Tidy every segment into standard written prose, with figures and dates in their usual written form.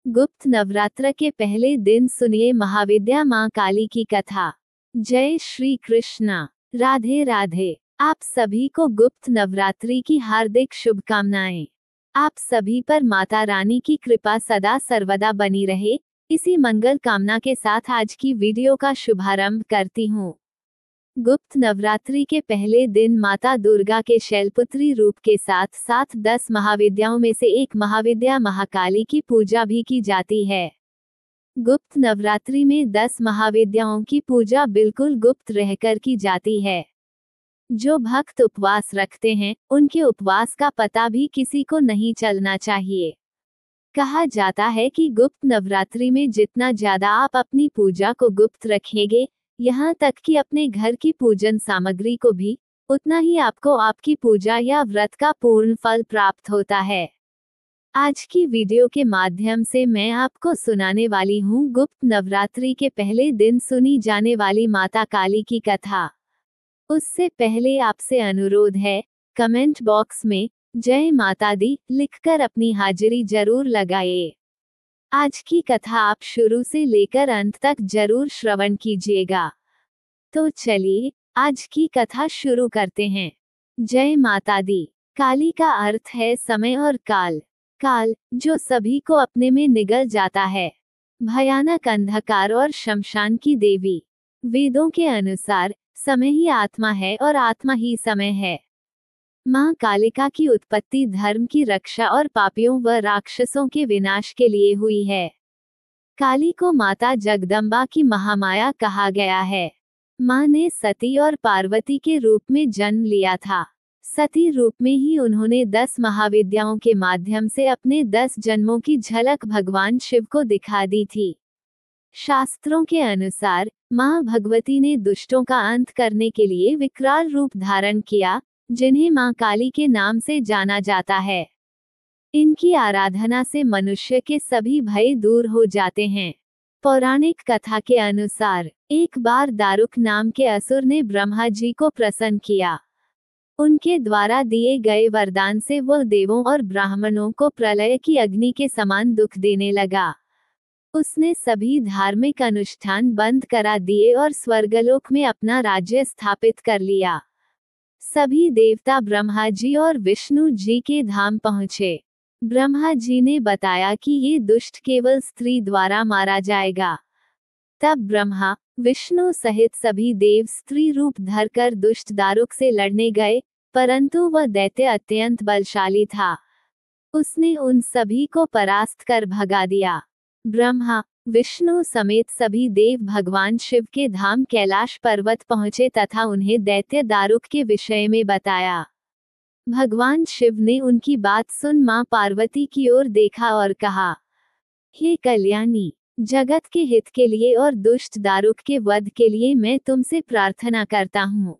गुप्त नवरात्र के पहले दिन सुनिए महाविद्या मां काली की कथा। जय श्री कृष्णा। राधे राधे। आप सभी को गुप्त नवरात्रि की हार्दिक शुभकामनाएं। आप सभी पर माता रानी की कृपा सदा सर्वदा बनी रहे, इसी मंगल कामना के साथ आज की वीडियो का शुभारंभ करती हूँ। गुप्त नवरात्रि के पहले दिन माता दुर्गा के शैलपुत्री रूप के साथ साथ 10 महाविद्याओं में से एक महाविद्या महाकाली की पूजा भी की जाती है। गुप्त नवरात्रि में 10 महाविद्याओं की पूजा बिल्कुल गुप्त रहकर की जाती है। जो भक्त उपवास रखते हैं, उनके उपवास का पता भी किसी को नहीं चलना चाहिए। कहा जाता है कि गुप्त नवरात्रि में जितना ज्यादा आप अपनी पूजा को गुप्त रखेंगे, यहाँ तक कि अपने घर की पूजन सामग्री को भी, उतना ही आपको आपकी पूजा या व्रत का पूर्ण फल प्राप्त होता है। आज की वीडियो के माध्यम से मैं आपको सुनाने वाली हूँ गुप्त नवरात्रि के पहले दिन सुनी जाने वाली माता काली की कथा। उससे पहले आपसे अनुरोध है, कमेंट बॉक्स में जय माता दी लिखकर अपनी हाजिरी जरूर लगाइए। आज की कथा आप शुरू से लेकर अंत तक जरूर श्रवण कीजिएगा। तो चलिए आज की कथा शुरू करते हैं। जय माता दी। काली का अर्थ है समय और काल। काल, जो सभी को अपने में निगल जाता है। भयानक अंधकार और शमशान की देवी। वेदों के अनुसार समय ही आत्मा है और आत्मा ही समय है। मां कालिका की उत्पत्ति धर्म की रक्षा और पापियों व राक्षसों के विनाश के लिए हुई है। काली को माता जगदम्बा की महामाया कहा गया है। मां ने सती और पार्वती के रूप में जन्म लिया था। सती रूप में ही उन्होंने 10 महाविद्याओं के माध्यम से अपने 10 जन्मों की झलक भगवान शिव को दिखा दी थी। शास्त्रों के अनुसार मां भगवती ने दुष्टों का अंत करने के लिए विकराल रूप धारण किया, जिन्हें मां काली के नाम से जाना जाता है। इनकी आराधना से मनुष्य के सभी भय दूर हो जाते हैं। पौराणिक कथा के अनुसार एक बार दारुक नाम के असुर ने ब्रह्मा जी को प्रसन्न किया। उनके द्वारा दिए गए वरदान से वह देवों और ब्राह्मणों को प्रलय की अग्नि के समान दुख देने लगा। उसने सभी धार्मिक अनुष्ठान बंद करा दिए और स्वर्गलोक में अपना राज्य स्थापित कर लिया। सभी देवता ब्रह्मा जी और विष्णु जी के धाम पहुँचे। ब्रह्मा जी ने बताया कि ये दुष्ट केवल स्त्री द्वारा मारा जाएगा। तब ब्रह्मा, विष्णु सहित सभी देव स्त्री रूप धरकर दुष्ट दारुक से लड़ने गए, परंतु वह दैत्य अत्यंत बलशाली था। उसने उन सभी को परास्त कर भगा दिया। ब्रह्मा, विष्णु समेत सभी देव भगवान शिव के धाम कैलाश पर्वत पहुँचे तथा उन्हें दैत्य दारुक के विषय में बताया। भगवान शिव ने उनकी बात सुन मां पार्वती की ओर देखा और कहा, हे कल्याणी, जगत के हित के लिए और दुष्ट दारुक के वध के लिए मैं तुमसे प्रार्थना करता हूँ।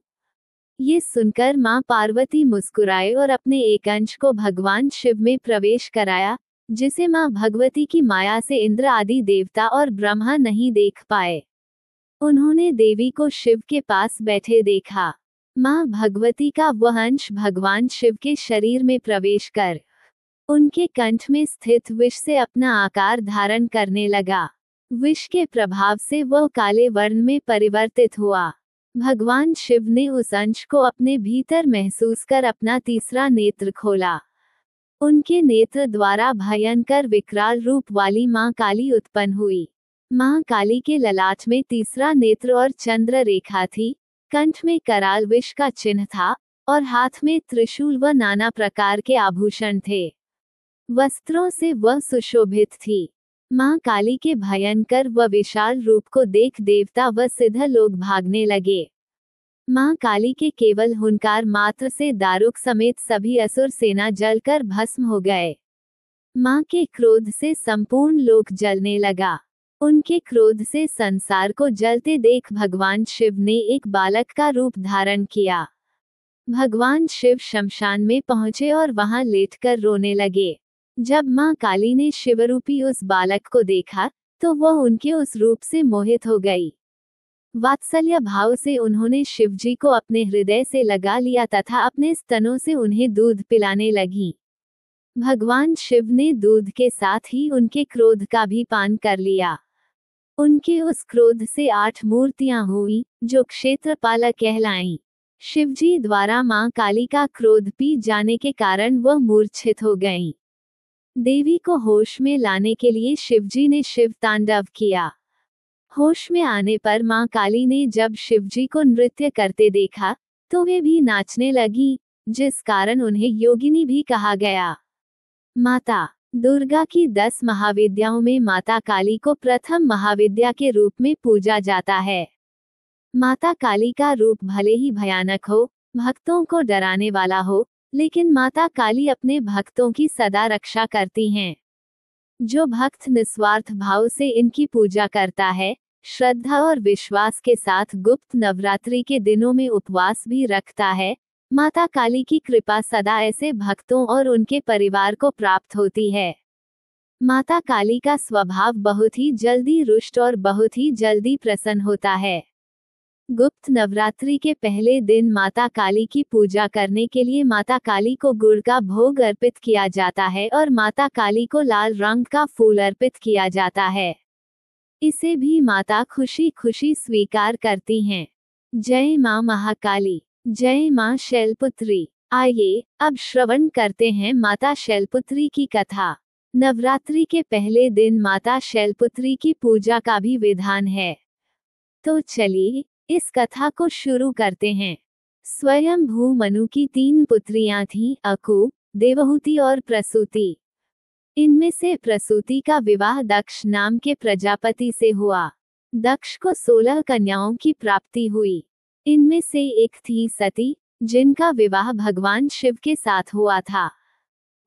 ये सुनकर मां पार्वती मुस्कुराए और अपने एक अंश को भगवान शिव में प्रवेश कराया, जिसे मां भगवती की माया से इंद्र आदि देवता और ब्रह्मा नहीं देख पाए। उन्होंने देवी को शिव के पास बैठे देखा। मां भगवती का वह अंश भगवान शिव के शरीर में प्रवेश कर उनके कंठ में स्थित विष से अपना आकार धारण करने लगा। विष के प्रभाव से वह काले वर्ण में परिवर्तित हुआ। भगवान शिव ने उस अंश को अपने भीतर महसूस कर अपना तीसरा नेत्र खोला। उनके नेत्र द्वारा भयंकर विकराल रूप वाली मां काली उत्पन्न हुई। मां काली के ललाट में तीसरा नेत्र और चंद्र रेखा थी, कंठ में कराल विष का चिन्ह था और हाथ में त्रिशूल व नाना प्रकार के आभूषण थे। वस्त्रों से वह सुशोभित थी। मां काली के भयंकर व विशाल रूप को देख देवता व सिद्ध लोग भागने लगे। मां काली के केवल हुंकार मात्र से दारुक समेत सभी असुर सेना जलकर भस्म हो गए। मां के क्रोध से संपूर्ण लोक जलने लगा। उनके क्रोध से संसार को जलते देख भगवान शिव ने एक बालक का रूप धारण किया। भगवान शिव शमशान में पहुंचे और वहां लेटकर रोने लगे। जब मां काली ने शिवरूपी उस बालक को देखा, तो वह उनके उस रूप से मोहित हो गई। वात्सल्य भाव से उन्होंने शिवजी को अपने हृदय से लगा लिया तथा अपने स्तनों से उन्हें दूध पिलाने लगी। भगवान शिव ने दूध के साथ ही उनके क्रोध का भी पान कर लिया। उनके उस क्रोध से 8 मूर्तियां हुई, जो क्षेत्रपालक कहलाईं। शिवजी द्वारा मां काली का क्रोध पी जाने के कारण वह मूर्छित हो गईं। देवी को होश में लाने के लिए शिवजी ने शिव तांडव किया। होश में आने पर मां काली ने जब शिवजी को नृत्य करते देखा, तो वे भी नाचने लगी, जिस कारण उन्हें योगिनी भी कहा गया। माता दुर्गा की 10 महाविद्याओं में माता काली को प्रथम महाविद्या के रूप में पूजा जाता है। माता काली का रूप भले ही भयानक हो, भक्तों को डराने वाला हो, लेकिन माता काली अपने भक्तों की सदा रक्षा करती हैं। जो भक्त निस्वार्थ भाव से इनकी पूजा करता है, श्रद्धा और विश्वास के साथ गुप्त नवरात्रि के दिनों में उपवास भी रखता है, माता काली की कृपा सदा ऐसे भक्तों और उनके परिवार को प्राप्त होती है। माता काली का स्वभाव बहुत ही जल्दी रुष्ट और बहुत ही जल्दी प्रसन्न होता है। गुप्त नवरात्रि के पहले दिन माता काली की पूजा करने के लिए माता काली को गुड़ का भोग अर्पित किया जाता है और माता काली को लाल रंग का फूल अर्पित किया जाता है। इसे भी माता खुशी खुशी स्वीकार करती हैं। जय मां महाकाली, जय मां शैलपुत्री। आइए अब श्रवण करते हैं माता शैलपुत्री की कथा। नवरात्रि के पहले दिन माता शैलपुत्री की पूजा का भी विधान है। तो चलिए इस कथा को शुरू करते हैं। स्वयंभू मनु की 3 पुत्रियां थीं, अकु, देवहूति और प्रसूति। इनमें से प्रसूति का विवाह दक्ष नाम के प्रजापति से हुआ। दक्ष को 16 कन्याओं की प्राप्ति हुई। इनमें से एक थी सती, जिनका विवाह भगवान शिव के साथ हुआ था।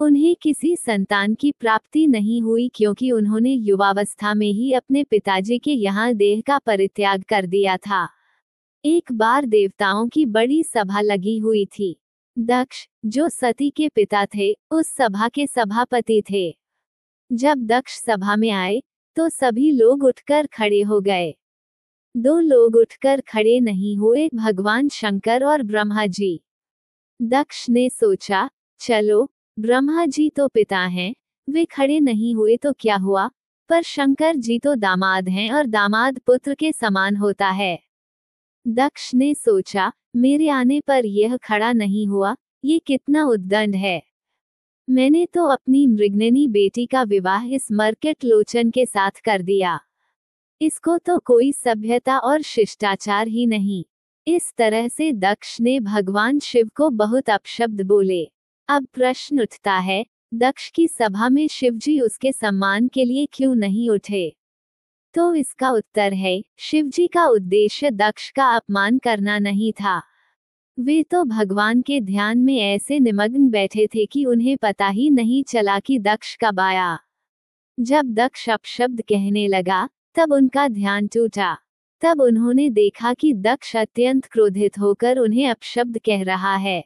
उन्हें किसी संतान की प्राप्ति नहीं हुई क्योंकि उन्होंने युवावस्था में ही अपने पिताजी के यहाँ देह का परित्याग कर दिया था। एक बार देवताओं की बड़ी सभा लगी हुई थी। दक्ष, जो सती के पिता थे, उस सभा के सभापति थे। जब दक्ष सभा में आए, तो सभी लोग उठकर खड़े हो गए। 2 लोग उठकर खड़े नहीं हुए, भगवान शंकर और ब्रह्मा जी। दक्ष ने सोचा, चलो, ब्रह्मा जी तो पिता हैं, वे खड़े नहीं हुए तो क्या हुआ, पर शंकर जी तो दामाद हैं और दामाद पुत्र के समान होता है। दक्ष ने सोचा, मेरे आने पर यह खड़ा नहीं हुआ, ये कितना उद्दंड है। मैंने तो अपनी मृगनयनी बेटी का विवाह इस मर्कट लोचन के साथ कर दिया। इसको तो कोई सभ्यता और शिष्टाचार ही नहीं। इस तरह से दक्ष ने भगवान शिव को बहुत अपशब्द बोले। अब प्रश्न उठता है, दक्ष की सभा में शिवजी उसके सम्मान के लिए क्यों नहीं उठे? तो इसका उत्तर है, शिवजी का उद्देश्य दक्ष का अपमान करना नहीं था। वे तो भगवान के ध्यान में ऐसे निमग्न बैठे थे कि उन्हें पता ही नहीं चला कि दक्ष कब आया। जब दक्ष अपशब्द कहने लगा, तब उनका ध्यान टूटा। तब उन्होंने देखा कि दक्ष अत्यंत क्रोधित होकर उन्हें अपशब्द कह रहा है।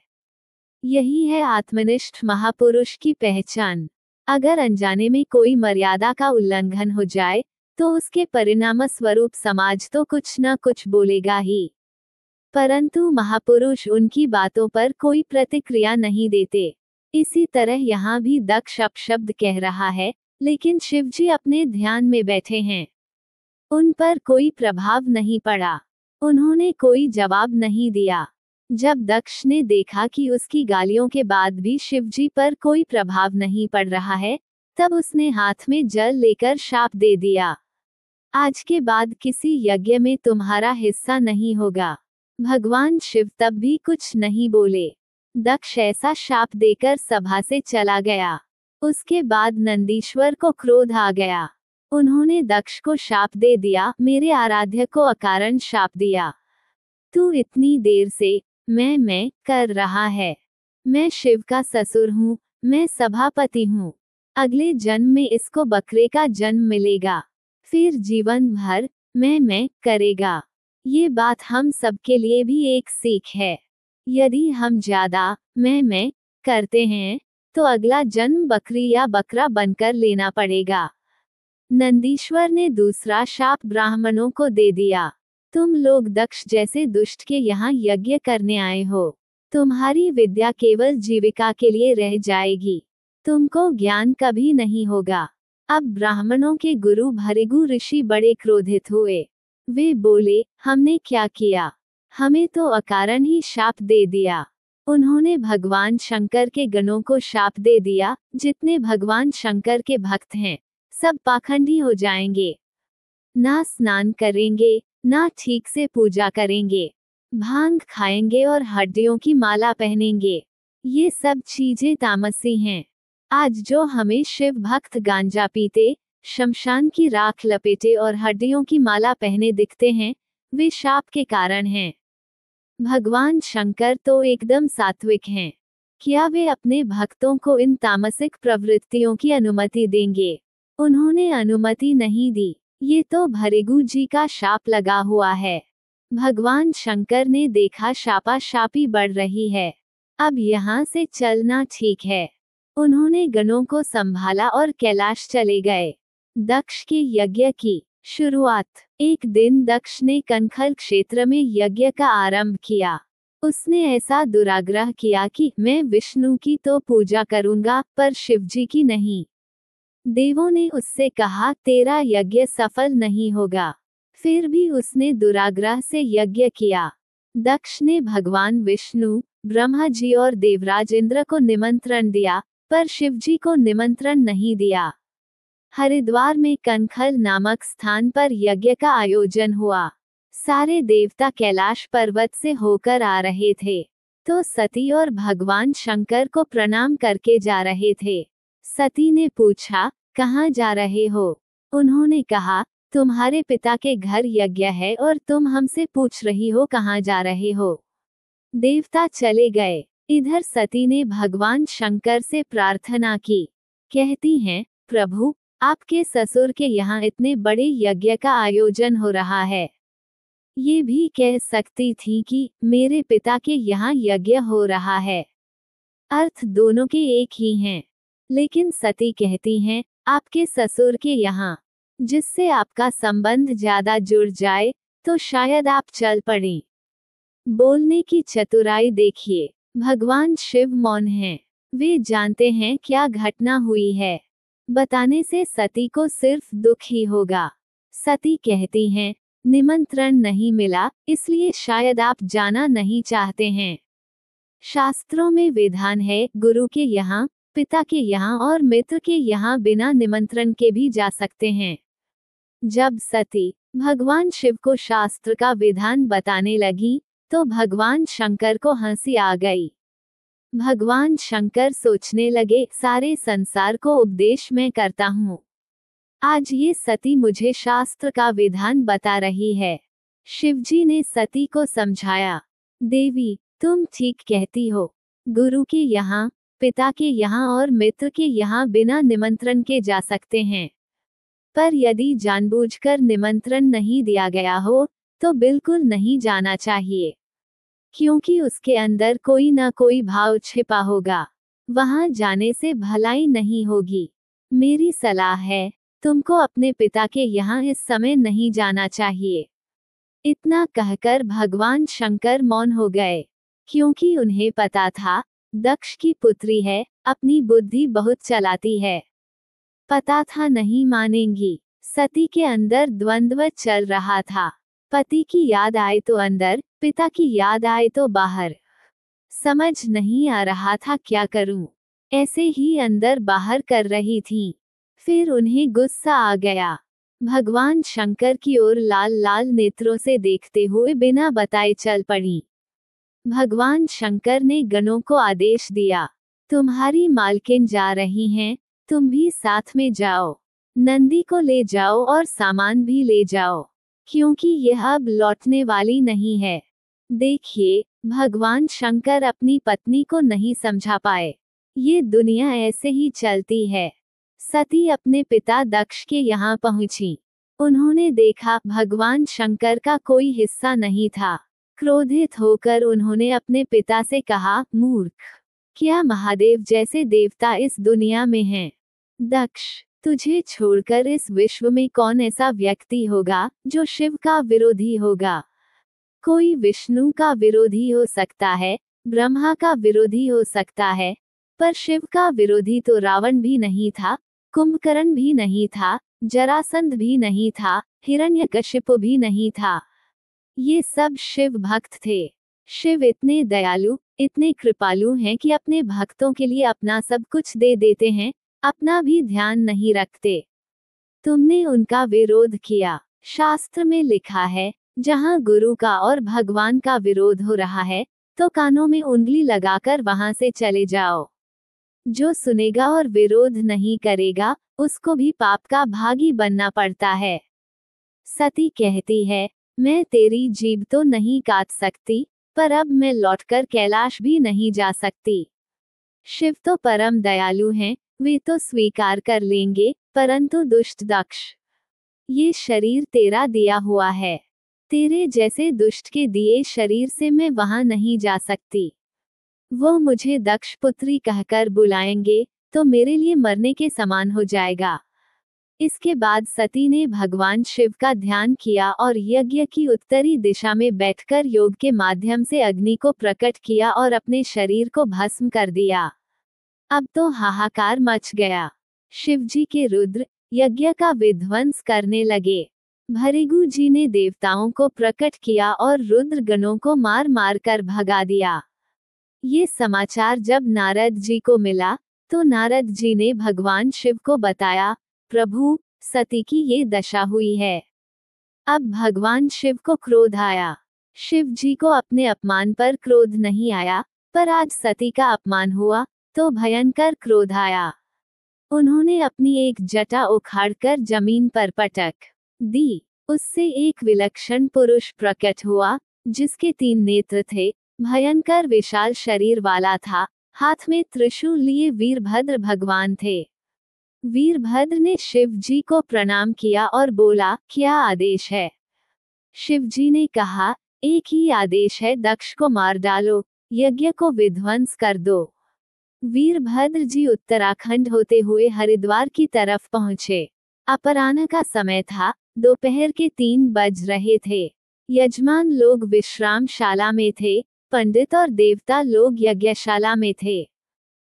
यही है आत्मनिष्ठ महापुरुष की पहचान। अगर अनजाने में कोई मर्यादा का उल्लंघन हो जाए, तो उसके परिणाम स्वरूप समाज तो कुछ न कुछ बोलेगा ही, परंतु महापुरुष उनकी बातों पर कोई प्रतिक्रिया नहीं देते। इसी तरह यहाँ भी दक्ष अपशब्द कह रहा है, लेकिन शिवजी अपने ध्यान में बैठे हैं। उन पर कोई प्रभाव नहीं पड़ा। उन्होंने कोई जवाब नहीं दिया। जब दक्ष ने देखा कि उसकी गालियों के बाद भी शिवजी पर कोई प्रभाव नहीं पड़ रहा है, तब उसने हाथ में जल लेकर शाप दे दिया, आज के बाद किसी यज्ञ में तुम्हारा हिस्सा नहीं होगा। भगवान शिव तब भी कुछ नहीं बोले। दक्ष ऐसा शाप देकर सभा से चला गया। उसके बाद नंदीश्वर को क्रोध आ गया। उन्होंने दक्ष को शाप दे दिया, मेरे आराध्य को अकारण शाप दिया। तू इतनी देर से मैं कर रहा है। मैं शिव का ससुर हूँ, मैं सभापति हूँ। अगले जन्म में इसको बकरे का जन्म मिलेगा, फिर जीवन भर मैं करेगा। ये बात हम सबके लिए भी एक सीख है। यदि हम ज्यादा मैं करते हैं, तो अगला जन्म बकरी या बकरा बनकर लेना पड़ेगा। नंदीश्वर ने दूसरा शाप ब्राह्मणों को दे दिया, तुम लोग दक्ष जैसे दुष्ट के यहाँ यज्ञ करने आए हो, तुम्हारी विद्या केवल जीविका के लिए रह जाएगी। तुमको ज्ञान कभी नहीं होगा। अब ब्राह्मणों के गुरु भृगु ऋषि बड़े क्रोधित हुए। वे बोले, हमने क्या किया? हमें तो अकारण ही शाप दे दिया। उन्होंने भगवान शंकर के गणों को शाप दे दिया, जितने भगवान शंकर के भक्त हैं सब पाखंडी हो जाएंगे, ना स्नान करेंगे, ना ठीक से पूजा करेंगे, भांग खाएंगे और हड्डियों की माला पहनेंगे। ये सब चीजें तामसी हैं। आज जो हमें शिव भक्त गांजा पीते, शमशान की राख लपेटे और हड्डियों की माला पहने दिखते हैं, वे शाप के कारण हैं। भगवान शंकर तो एकदम सात्विक हैं। क्या वे अपने भक्तों को इन तामसिक प्रवृत्तियों की अनुमति देंगे? उन्होंने अनुमति नहीं दी। ये तो भृगु जी का शाप लगा हुआ है। भगवान शंकर ने देखा शापा शापी बढ़ रही है, अब यहाँ से चलना ठीक है। उन्होंने गणों को संभाला और कैलाश चले गए। दक्ष के यज्ञ की शुरुआत। एक दिन दक्ष ने कनखल क्षेत्र में यज्ञ का आरंभ किया। उसने ऐसा दुराग्रह किया कि मैं विष्णु की तो पूजा करूंगा, पर शिवजी की नहीं। देवों ने उससे कहा, तेरा यज्ञ सफल नहीं होगा। फिर भी उसने दुराग्रह से यज्ञ किया। दक्ष ने भगवान विष्णु, ब्रह्मा जी और देवराज इंद्र को निमंत्रण दिया, पर शिवजी को निमंत्रण नहीं दिया। हरिद्वार में कनखल नामक स्थान पर यज्ञ का आयोजन हुआ। सारे देवता कैलाश पर्वत से होकर आ रहे थे, तो सती और भगवान शंकर को प्रणाम करके जा रहे थे। सती ने पूछा, कहाँ जा रहे हो? उन्होंने कहा, तुम्हारे पिता के घर यज्ञ है और तुम हमसे पूछ रही हो कहाँ जा रहे हो। देवता चले गए। इधर सती ने भगवान शंकर से प्रार्थना की। कहती हैं, प्रभु, आपके ससुर के यहाँ इतने बड़े यज्ञ का आयोजन हो रहा है। ये भी कह सकती थी कि मेरे पिता के यहाँ यज्ञ हो रहा है। अर्थ दोनों के एक ही हैं। लेकिन सती कहती हैं, आपके ससुर के यहाँ, जिससे आपका संबंध ज्यादा जुड़ जाए, तो शायद आप चल पड़ें। बोलने की चतुराई देखिए। भगवान शिव मौन हैं। वे जानते हैं क्या घटना हुई है। बताने से सती को सिर्फ दुख ही होगा। सती कहती हैं, निमंत्रण नहीं मिला, इसलिए शायद आप जाना नहीं चाहते हैं। शास्त्रों में विधान है, गुरु के यहाँ, पिता के यहाँ और मित्र के यहाँ बिना निमंत्रण के भी जा सकते हैं। जब सती भगवान शिव को शास्त्र का विधान बताने लगी, तो भगवान शंकर को हंसी आ गई। भगवान शंकर सोचने लगे, सारे संसार को उपदेश मैं करता हूँ, आज ये सती मुझे शास्त्र का विधान बता रही है। शिवजी ने सती को समझाया, देवी, तुम ठीक कहती हो। गुरु के यहाँ, पिता के यहाँ और मित्र के यहाँ बिना निमंत्रण के जा सकते हैं, पर यदि जानबूझकर निमंत्रण नहीं दिया गया हो, तो बिल्कुल नहीं जाना चाहिए, क्योंकि उसके अंदर कोई ना कोई भाव छिपा होगा। वहां जाने से भलाई नहीं होगी। मेरी सलाह है, तुमको अपने पिता के यहाँ इस समय नहीं जाना चाहिए। इतना कहकर भगवान शंकर मौन हो गए, क्योंकि उन्हें पता था, दक्ष की पुत्री है, अपनी बुद्धि बहुत चलाती है। पता था नहीं मानेंगी। सती के अंदर द्वंद्व चल रहा था। पति की याद आए तो अंदर, पिता की याद आए तो बाहर। समझ नहीं आ रहा था क्या करूं। ऐसे ही अंदर बाहर कर रही थीं। फिर उन्हें गुस्सा आ गया। भगवान शंकर की ओर लाल लाल नेत्रों से देखते हुए बिना बताए चल पड़ी। भगवान शंकर ने गणों को आदेश दिया, तुम्हारी मालकिन जा रही हैं, तुम भी साथ में जाओ। नंदी को ले जाओ और सामान भी ले जाओ, क्योंकि यह अब लौटने वाली नहीं है। देखिए, भगवान शंकर अपनी पत्नी को नहीं समझा पाए। ये दुनिया ऐसे ही चलती है। सती अपने पिता दक्ष के यहाँ पहुंची। उन्होंने देखा भगवान शंकर का कोई हिस्सा नहीं था। क्रोधित होकर उन्होंने अपने पिता से कहा, मूर्ख, क्या महादेव जैसे देवता इस दुनिया में हैं? दक्ष, तुझे छोड़कर इस विश्व में कौन ऐसा व्यक्ति होगा जो शिव का विरोधी होगा? कोई विष्णु का विरोधी हो सकता है, ब्रह्मा का विरोधी हो सकता है, पर शिव का विरोधी तो रावण भी नहीं था, कुंभकर्ण भी नहीं था, जरासंध भी नहीं था, हिरण्यकशिपु भी नहीं था। ये सब शिव भक्त थे। शिव इतने दयालु, इतने कृपालु हैं कि अपने भक्तों के लिए अपना सब कुछ दे देते हैं, अपना भी ध्यान नहीं रखते। तुमने उनका विरोध किया। शास्त्र में लिखा है, जहां गुरु का और भगवान का विरोध हो रहा है, तो कानों में उंगली लगाकर वहां से चले जाओ। जो सुनेगा और विरोध नहीं करेगा, उसको भी पाप का भागी बनना पड़ता है। सती कहती है, मैं तेरी जीभ तो नहीं काट सकती, पर अब मैं लौटकर कैलाश भी नहीं जा सकती। शिव तो परम दयालु हैं, वे तो स्वीकार कर लेंगे, परंतु दुष्ट दक्ष, ये शरीर तेरा दिया हुआ है। तेरे जैसे दुष्ट के दिए शरीर से मैं वहां नहीं जा सकती। वो मुझे दक्ष पुत्री कहकर बुलाएंगे, तो मेरे लिए मरने के समान हो जाएगा। इसके बाद सती ने भगवान शिव का ध्यान किया और यज्ञ की उत्तरी दिशा में बैठकर योग के माध्यम से अग्नि को प्रकट किया और अपने शरीर को भस्म कर दिया। अब तो हाहाकार मच गया। शिवजी के रुद्र यज्ञ का विध्वंस करने लगे। भृगु जी ने देवताओं को प्रकट किया और रुद्र गणों को मार मार कर भगा दिया। ये समाचार जब नारद जी को मिला, तो नारद जी ने भगवान शिव को बताया, प्रभु, सती की ये दशा हुई है। अब भगवान शिव को क्रोध आया। शिव जी को अपने अपमान पर क्रोध नहीं आया, पर आज सती का अपमान हुआ, तो भयंकर क्रोध आया। उन्होंने अपनी एक जटा उखाड़कर जमीन पर पटक दी। उससे एक विलक्षण पुरुष प्रकट हुआ, जिसके 3 नेत्र थे, भयंकर विशाल शरीर वाला था, हाथ में त्रिशूल लिए वीरभद्र भगवान थे। वीरभद्र ने शिव जी को प्रणाम किया और बोला, क्या आदेश है? शिव जी ने कहा, एक ही आदेश है, दक्ष को मार डालो, यज्ञ को विध्वंस कर दो। वीरभद्र जी उत्तराखंड होते हुए हरिद्वार की तरफ पहुंचे। अपराह्न का समय था, दोपहर के 3 बज रहे थे। यजमान लोग विश्रामशाला में थे, पंडित और देवता लोग यज्ञशाला में थे।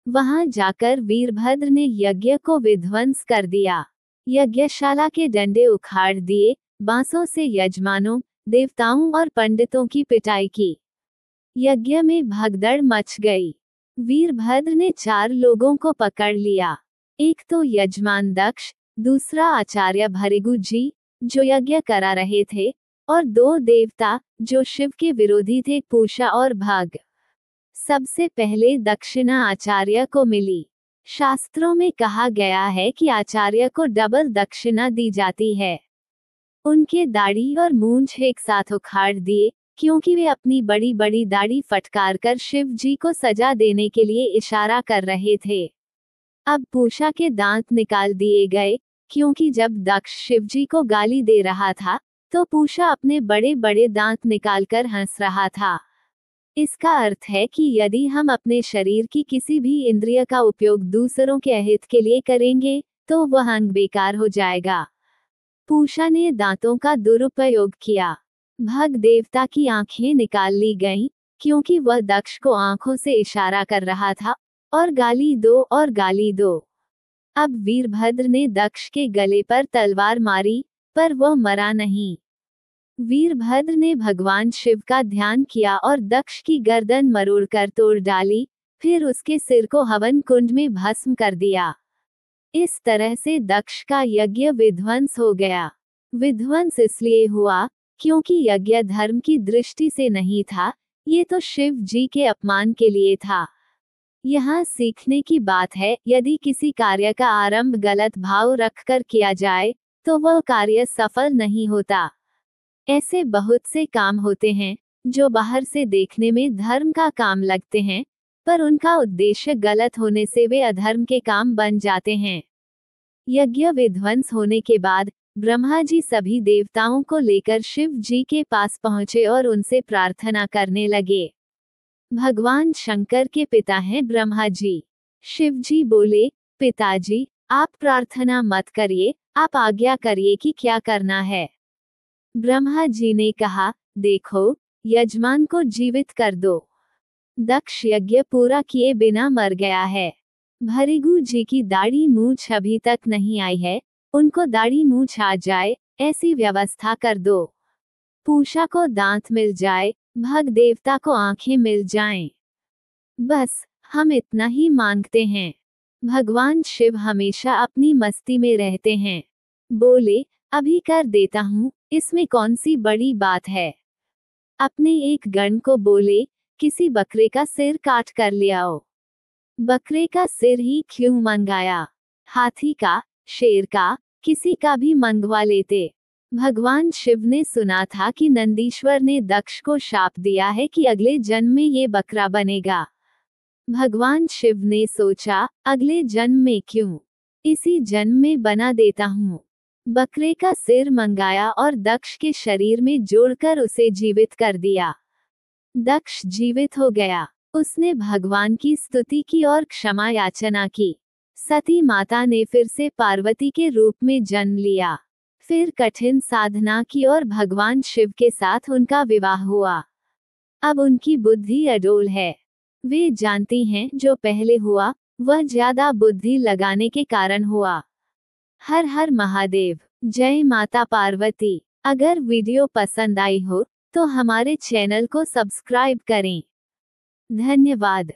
वहां जाकर वीरभद्र ने यज्ञ को विध्वंस कर दिया। यज्ञशाला के डंडे उखाड़ दिए, बांसों से यजमानों, देवताओं और पंडितों की पिटाई की। यज्ञ में भगदड़ मच गई। वीरभद्र ने 4 लोगों को पकड़ लिया। एक तो यजमान दक्ष, दूसरा आचार्य भृगु जी, जो यज्ञ करा रहे थे, और 2 देवता, जो शिव के विरोधी थे, पूषा और भग। सबसे पहले दक्षिणा आचार्य को मिली। शास्त्रों में कहा गया है कि आचार्य को डबल दक्षिणा दी जाती है। उनके दाढ़ी और मूंछ एक साथ उखाड़ दिए, क्योंकि वे अपनी बड़ी बड़ी दाढ़ी फटकार कर शिव जी को सजा देने के लिए इशारा कर रहे थे। अब पूषा के दांत निकाल दिए गए, क्योंकि जब दक्ष शिव जी को गाली दे रहा था, तो पूषा अपने बड़े बड़े दांत निकालकर हंस रहा था। इसका अर्थ है कि यदि हम अपने शरीर की किसी भी इंद्रिय का उपयोग दूसरों के अहित के लिए करेंगे, तो वह अंग बेकार हो जाएगा। पूषा ने दांतों का दुरुपयोग किया। भग देवता की आंखें निकाल ली गईं, क्योंकि वह दक्ष को आंखों से इशारा कर रहा था, और गाली दो और गाली दो। अब वीरभद्र ने दक्ष के गले पर तलवार मारी, पर वह मरा नहीं। वीरभद्र ने भगवान शिव का ध्यान किया और दक्ष की गर्दन मरोड़कर तोड़ डाली, फिर उसके सिर को हवन कुंड में भस्म कर दिया। इस तरह से दक्ष का यज्ञ विध्वंस हो गया। विध्वंस इसलिए हुआ, क्योंकि यज्ञ धर्म की दृष्टि से नहीं था, ये तो शिव जी के अपमान के लिए था। यहाँ सीखने की बात है, यदि किसी कार्य का आरंभ गलत भाव रखकर किया जाए, तो वह कार्य सफल नहीं होता। ऐसे बहुत से काम होते हैं, जो बाहर से देखने में धर्म का काम लगते हैं, पर उनका उद्देश्य गलत होने से वे अधर्म के काम बन जाते हैं। यज्ञ विध्वंस होने के बाद ब्रह्मा जी सभी देवताओं को लेकर शिव जी के पास पहुंचे और उनसे प्रार्थना करने लगे। भगवान शंकर के पिता हैं ब्रह्मा जी। शिव जी बोले, पिताजी, आप प्रार्थना मत करिए, आप आज्ञा करिए कि क्या करना है। ब्रह्मा जी ने कहा, देखो, यजमान को जीवित कर दो। दक्ष यज्ञ पूरा किए बिना मर गया है। भृगु जी की दाढ़ी मूछ अभी तक नहीं आई है, उनको दाढ़ी मूछ आ जाए ऐसी व्यवस्था कर दो। पूषा को दांत मिल जाए, भग देवता को आंखें मिल जाएं। बस हम इतना ही मांगते हैं। भगवान शिव हमेशा अपनी मस्ती में रहते हैं। बोले, अभी कर देता हूँ, इसमें कौन सी बड़ी बात है। अपने एक गण को बोले, किसी बकरे का सिर काट कर ले आओ। बकरे का सिर ही क्यों मंगाया, हाथी का, शेर का, किसी का भी मंगवा लेते। भगवान शिव ने सुना था कि नंदीश्वर ने दक्ष को शाप दिया है कि अगले जन्म में ये बकरा बनेगा। भगवान शिव ने सोचा, अगले जन्म में क्यों, इसी जन्म में बना देता हूँ। बकरे का सिर मंगाया और दक्ष के शरीर में जोड़कर उसे जीवित कर दिया। दक्ष जीवित हो गया। उसने भगवान की स्तुति की और क्षमा याचना की। सती माता ने फिर से पार्वती के रूप में जन्म लिया। फिर कठिन साधना की और भगवान शिव के साथ उनका विवाह हुआ। अब उनकी बुद्धि अडोल है। वे जानती हैं जो पहले हुआ वह ज्यादा बुद्धि लगाने के कारण हुआ। हर हर महादेव। जय माता पार्वती। अगर वीडियो पसंद आई हो तो हमारे चैनल को सब्सक्राइब करें। धन्यवाद।